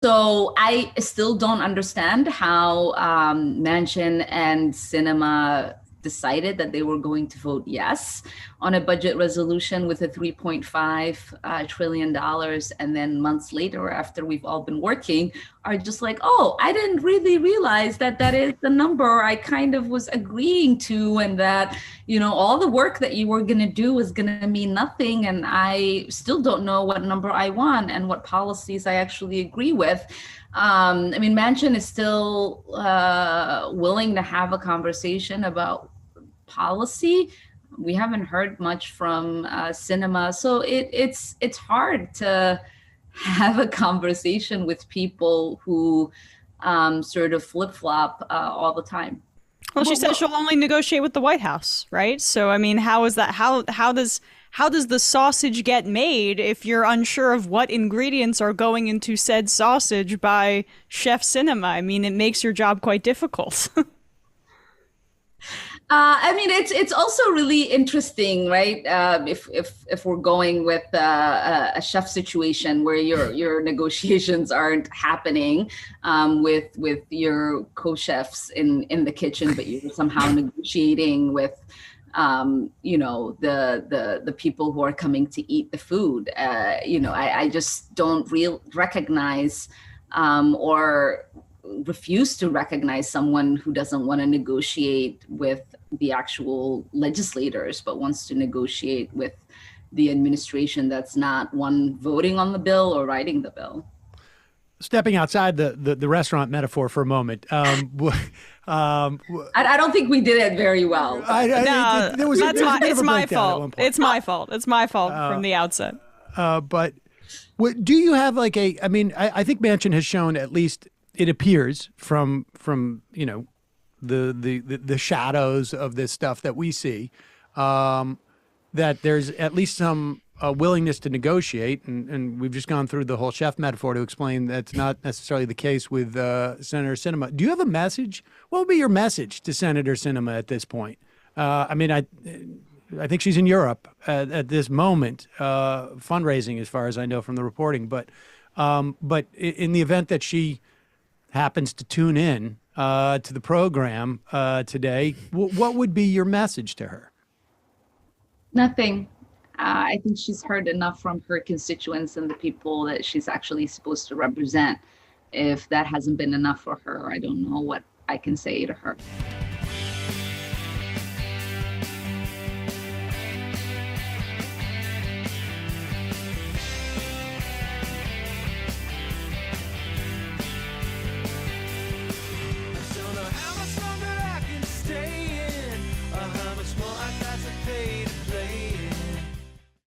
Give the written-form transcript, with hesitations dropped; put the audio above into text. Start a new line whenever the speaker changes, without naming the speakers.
So I still don't understand how Manchin and Sinema decided that they were going to vote yes on a budget resolution with a $3.5 trillion, and then months later, after we've all been working, are just like, oh, I didn't really realize that that is the number I kind of was agreeing to, and that, you know, all the work that you were going to do is going to mean nothing, and I still don't know what number I want and what policies I actually agree with. I mean, Manchin is still willing to have a conversation about policy. We haven't heard much from Sinema, so it's hard to have a conversation with people who sort of flip-flop all the time.
Well, she says she'll only negotiate with the White House, right? So, I mean, how is that? How does the sausage get made if you're unsure of what ingredients are going into said sausage by Chef Sinema? I mean, it makes your job quite difficult.
I mean, it's also really interesting, right? If we're going with a chef situation where your negotiations aren't happening with your co-chefs in the kitchen, but you're somehow negotiating with you know, the people who are coming to eat the food. You know, I just don't recognize or refuse to recognize someone who doesn't want to negotiate with the actual legislators, but wants to negotiate with the administration that's not one voting on the bill or writing the bill.
Stepping outside the restaurant metaphor for a moment, I
don't think we did it very well.
It's my fault. It's my fault. It's my fault from the outset.
But do you have like I mean, I think Manchin has shown, at least it appears from you know the shadows of this stuff that we see, that there's at least some willingness to negotiate, and we've just gone through the whole chef metaphor to explain that's not necessarily the case with Senator Sinema. Do you have a message? What would be your message to Senator Sinema at this point? I mean, I think she's in Europe at this moment, fundraising, as far as I know from the reporting. But in the event that she happens to tune in to the program today, what would be your message to her?
Nothing. I think she's heard enough from her constituents and the people that she's actually supposed to represent. If that hasn't been enough for her, I don't know what I can say to her.